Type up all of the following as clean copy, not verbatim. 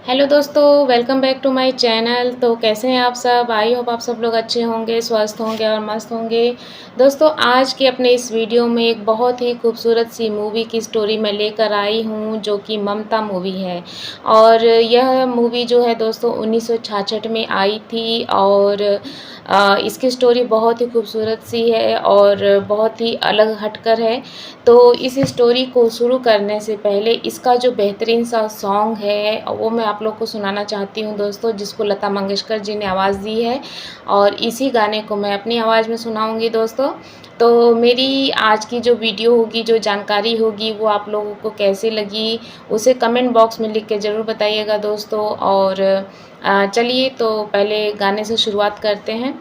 Hello दोस्तों, welcome back to my channel. तो कैसे हैं आप सब? आई होप आप सब लोग अच्छे होंगे, स्वस्थ होंगे और मस्त होंगे। दोस्तों, आज के अपने इस वीडियो में एक बहुत ही खूबसूरत सी मूवी की स्टोरी मैं लेकर आई हूँ, जो कि ममता मूवी है। और यह मूवी जो है दोस्तों 1966 में आई थी। और इसकी स्टोरी बहुत ही खूबसूरत सी है और बहुत ही अलग हटकर है। तो इस स्टोरी को शुरू करने से पहले इसका जो बेहतरीन सा सॉन्ग है वो मैं आप लोग को सुनाना चाहती हूँ दोस्तों, जिसको लता मंगेशकर जी ने आवाज़ दी है। और इसी गाने को मैं अपनी आवाज़ में सुनाऊंगी दोस्तों। तो मेरी आज की जो वीडियो होगी, जो जानकारी होगी, वो आप लोगों को कैसी लगी उसे कमेंट बॉक्स में लिख के ज़रूर बताइएगा दोस्तों। और चलिए तो पहले गाने से शुरुआत करते हैं।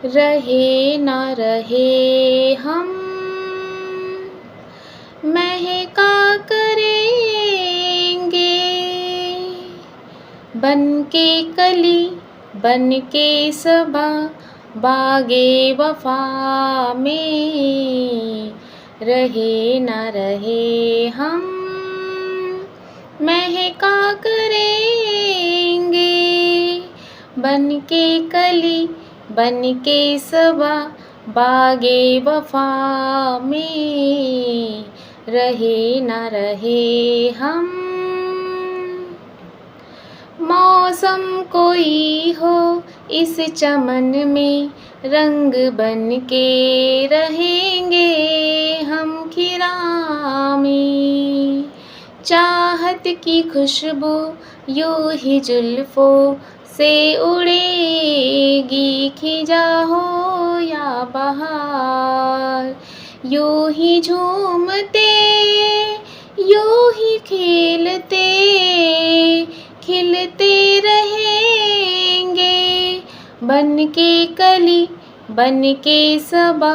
रहे ना रहे हम महका करेंगे, बन के कली बन के सबा बागे वफा में। रहे ना रहे हम महका करेंगे, बन के कली बन के सबा बागे वफा में। रहे ना रहे हम। मौसम कोई हो इस चमन में, रंग बन के रहेंगे हम खिरा में। चाहत की खुशबू यूं ही जुल्फों से उड़ेगी, खिजा हो या बहार। यूं ही झूमते यूं ही खेलते खिलते रहेंगे, बन के कली बन के सबा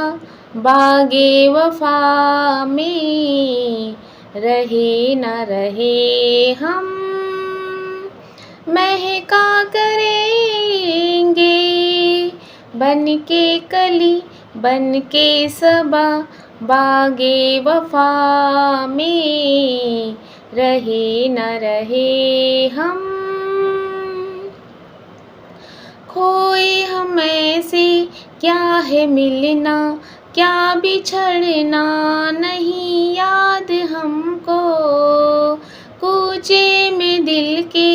बागे वफा में। रहे ना रहे हम महका करेंगे, बन के कली बन के सबा बागे वफा में। रहे न रहे हम। खोए हम ऐसे क्या है मिलना, क्या बिछड़ना नहीं याद हमको। कूचे में दिल के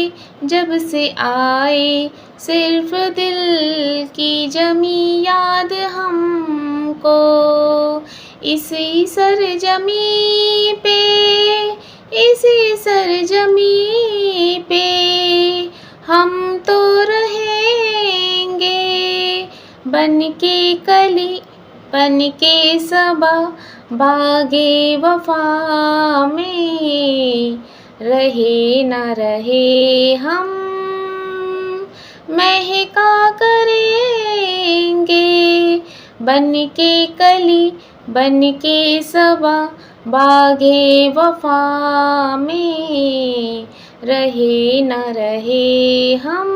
जब से आए, सिर्फ दिल की जमी याद हमको। इसी सरजमी पे इसी सरजमी पे हम तो रहेंगे, बन के कली बन के सबा बागे वफा में। रहे ना रहे हम महका करेंगे, बन के कली बन के सबा बागे वफा में। रहे न रहे हम।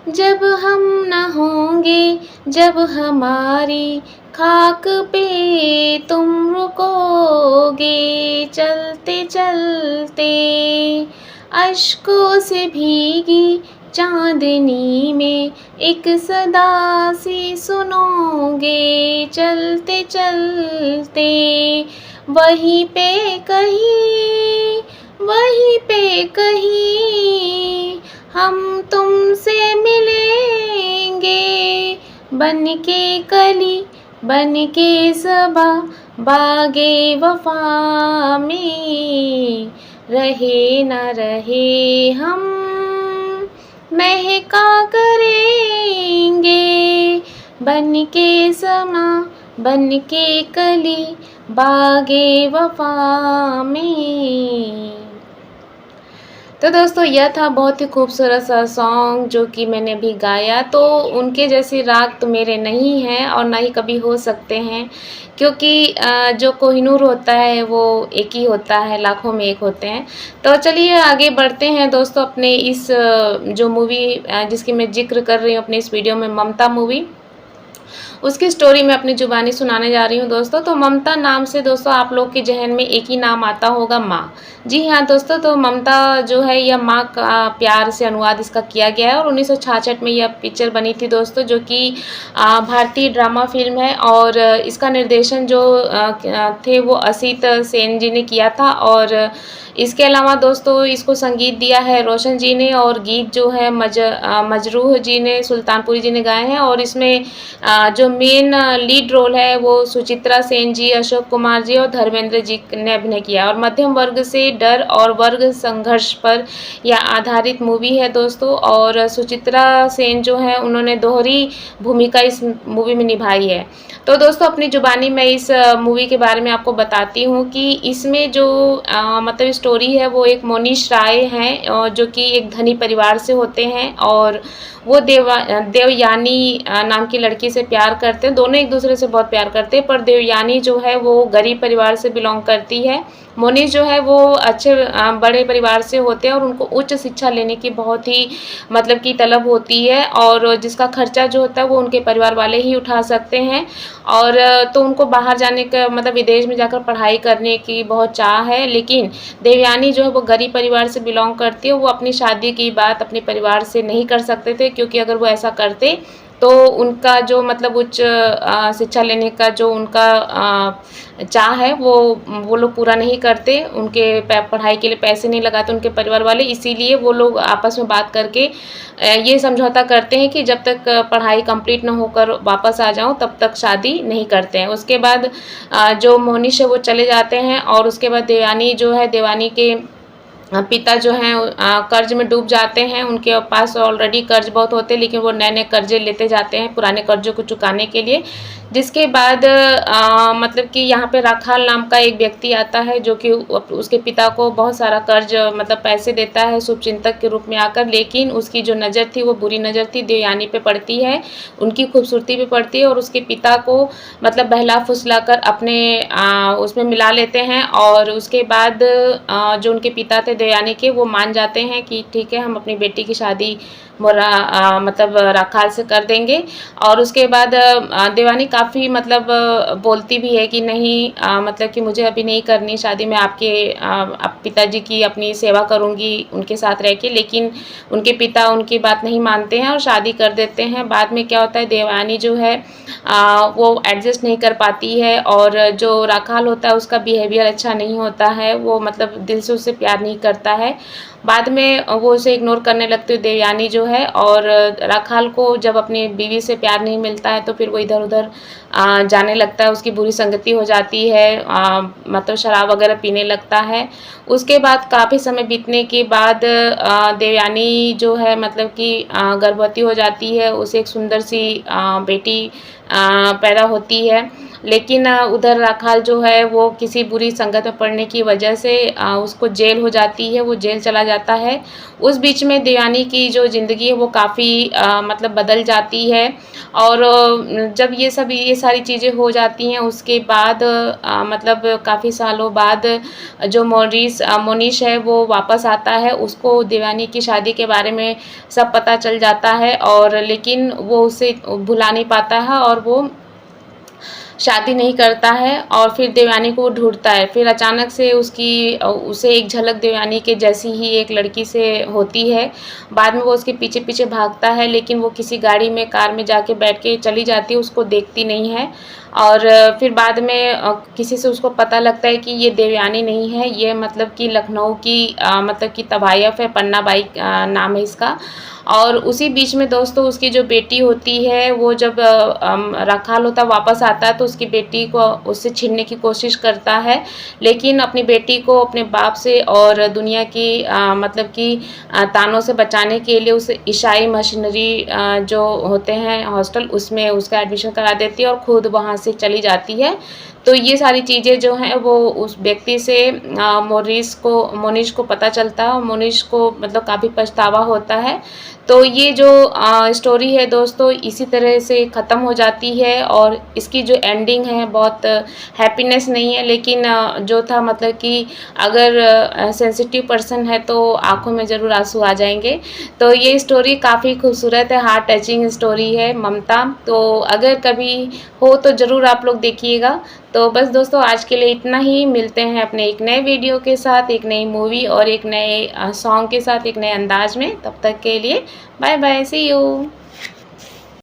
जब हम न होंगे, जब हमारी खाक पे तुम रुकोगे, चलते चलते अश्कों से भीगी चांदनी में एक सदा सी सुनोगे। चलते चलते वहीं पे कहीं हम तुमसे मिलेंगे, बन के कली बन के सबा बागे वफा में। रहे न रहे हम महका करेंगे, बन के समा बन के कली बागे वफा में। तो दोस्तों, यह था बहुत ही खूबसूरत सा सॉन्ग जो कि मैंने भी गाया। तो उनके जैसे राग तो मेरे नहीं हैं और ना ही कभी हो सकते हैं, क्योंकि जो कोहिनूर होता है वो एक ही होता है, लाखों में एक होते हैं। तो चलिए आगे बढ़ते हैं दोस्तों अपने इस जो मूवी जिसकी मैं जिक्र कर रही हूँ अपने इस वीडियो में, ममता मूवी। उसकी स्टोरी मैं अपनी ज़ुबानी सुनाने जा रही हूँ दोस्तों। तो ममता नाम से दोस्तों आप लोग के ज़हन में एक ही नाम आता होगा, माँ। जी हाँ दोस्तों, तो ममता जो है यह माँ का प्यार से अनुवाद इसका किया गया है और 1966 में यह पिक्चर बनी थी दोस्तों, जो कि भारतीय ड्रामा फ़िल्म है। और इसका निर्देशन जो थे वो असित सेन जी ने किया था। और इसके अलावा दोस्तों इसको संगीत दिया है रोशन जी ने, और गीत जो है मजरूह जी ने, सुल्तानपुरी जी ने गाए हैं। और इसमें जो मेन लीड रोल है वो सुचित्रा सेन जी, अशोक कुमार जी और धर्मेंद्र जी ने अभिनय किया। और मध्यम वर्ग से डर और वर्ग संघर्ष पर यह आधारित मूवी है दोस्तों। और सुचित्रा सेन जो है उन्होंने दोहरी भूमिका इस मूवी में निभाई है। तो दोस्तों अपनी ज़ुबानी मैं इस मूवी के बारे में आपको बताती हूँ कि इसमें जो मतलब स्टोरी है वो एक मोनीश राय हैं, जो कि एक धनी परिवार से होते हैं। और वो देवयानी नाम की लड़की से प्यार करते हैं। दोनों एक दूसरे से बहुत प्यार करते हैं, पर देवयानी जो है वो गरीब परिवार से बिलोंग करती है। मोनीश जो है वो अच्छे बड़े परिवार से होते हैं और उनको उच्च शिक्षा लेने की बहुत ही मतलब की तलब होती है, और जिसका खर्चा जो होता है वो उनके परिवार वाले ही उठा सकते हैं। और तो उनको बाहर जाने का मतलब विदेश में जाकर पढ़ाई करने की बहुत चाह है। लेकिन देवयानी जो है वो गरीब परिवार से बिलोंग करती है। वो अपनी शादी की बात अपने परिवार से नहीं कर सकते थे, क्योंकि अगर वो ऐसा करते तो उनका जो मतलब उच्च शिक्षा लेने का जो उनका चाह है वो लोग पूरा नहीं करते। उनके पढ़ाई के लिए पैसे नहीं लगाते उनके परिवार वाले, इसीलिए वो लोग आपस में बात करके ये समझौता करते हैं कि जब तक पढ़ाई कंप्लीट ना होकर वापस आ जाऊं तब तक शादी नहीं करते हैं। उसके बाद जो मोनिश है वो चले जाते हैं। और उसके बाद देवयानी जो है, देवानी के पिता जो हैं कर्ज में डूब जाते हैं। उनके पास ऑलरेडी कर्ज बहुत होते हैं, लेकिन वो नए नए कर्जे लेते जाते हैं पुराने कर्जों को चुकाने के लिए। जिसके बाद मतलब कि यहाँ पे राखाल नाम का एक व्यक्ति आता है, जो कि उसके पिता को बहुत सारा कर्ज मतलब पैसे देता है शुभचिंतक के रूप में आकर। लेकिन उसकी जो नज़र थी वो बुरी नज़र थी, देवयानी पे पड़ती है, उनकी खूबसूरती पे पड़ती है। और उसके पिता को मतलब बहला फुसला कर अपने उसमें मिला लेते हैं। और उसके बाद जो उनके पिता थे देवयानी के, वो मान जाते हैं कि ठीक है हम अपनी बेटी की शादी मतलब राखाल से कर देंगे। और उसके बाद देवानी काफ़ी मतलब बोलती भी है कि नहीं मतलब कि मुझे अभी नहीं करनी शादी, मैं आपके पिताजी की अपनी सेवा करूंगी उनके साथ रह के। लेकिन उनके पिता उनकी बात नहीं मानते हैं और शादी कर देते हैं। बाद में क्या होता है, देवानी जो है वो एडजस्ट नहीं कर पाती है, और जो राखाल होता है उसका बिहेवियर अच्छा नहीं होता है, वो मतलब दिल से उससे प्यार नहीं करता है। बाद में वो उसे इग्नोर करने लगती है देवयानी जो है। और राखाल को जब अपनी बीवी से प्यार नहीं मिलता है तो फिर वो इधर उधर जाने लगता है, उसकी बुरी संगति हो जाती है, मतलब शराब वगैरह पीने लगता है। उसके बाद काफ़ी समय बीतने के बाद देवयानी जो है मतलब कि गर्भवती हो जाती है, उसे एक सुंदर सी बेटी पैदा होती है। लेकिन उधर राखाल जो है वो किसी बुरी संगत में पड़ने की वजह से उसको जेल हो जाती है, वो जेल चला जाता है। उस बीच में देवयानी की जो ज़िंदगी है वो काफ़ी मतलब बदल जाती है। और जब ये सारी चीज़ें हो जाती हैं उसके बाद मतलब काफ़ी सालों बाद जो मोनीश है वो वापस आता है, उसको देवयानी की शादी के बारे में सब पता चल जाता है। और लेकिन वो उसे भुला नहीं पाता है और वो शादी नहीं करता है। और फिर देवयानी को वो ढूंढता है। फिर अचानक से उसे एक झलक देवयानी के जैसी ही एक लड़की से होती है। बाद में वो उसके पीछे पीछे भागता है, लेकिन वो किसी गाड़ी में कार में जाके बैठ के चली जाती है, उसको देखती नहीं है। और फिर बाद में किसी से उसको पता लगता है कि ये देवयानी नहीं है, ये मतलब कि लखनऊ की मतलब कि तवायफ है, पन्ना बाई नाम है इसका। और उसी बीच में दोस्तों उसकी जो बेटी होती है वो जब राखाल होता वापस आता है तो उसकी बेटी को उससे छीनने की कोशिश करता है। लेकिन अपनी बेटी को अपने बाप से और दुनिया की मतलब कि तानों से बचाने के लिए उसे ईसाई मशीनरी जो होते हैं हॉस्टल, उसमें उसका एडमिशन करा देती है और खुद वहाँ से चली जाती है। तो ये सारी चीज़ें जो हैं वो उस व्यक्ति से मोनिश को पता चलता है और मोनिश को मतलब काफ़ी पछतावा होता है। तो ये जो स्टोरी है दोस्तों इसी तरह से ख़त्म हो जाती है और इसकी जो एंडिंग है बहुत हैप्पीनेस नहीं है, लेकिन जो था मतलब कि अगर सेंसिटिव पर्सन है तो आँखों में ज़रूर आँसू आ जाएँगे। तो ये स्टोरी काफ़ी खूबसूरत है, हार्ट टचिंग स्टोरी है ममता। तो अगर कभी हो तो ज़रूर आप लोग देखिएगा। तो बस दोस्तों आज के लिए इतना ही, मिलते हैं अपने एक नए वीडियो के साथ, एक नई मूवी और एक नए सॉन्ग के साथ, एक नए अंदाज में। तब तक के लिए बाय बाय, सी यू।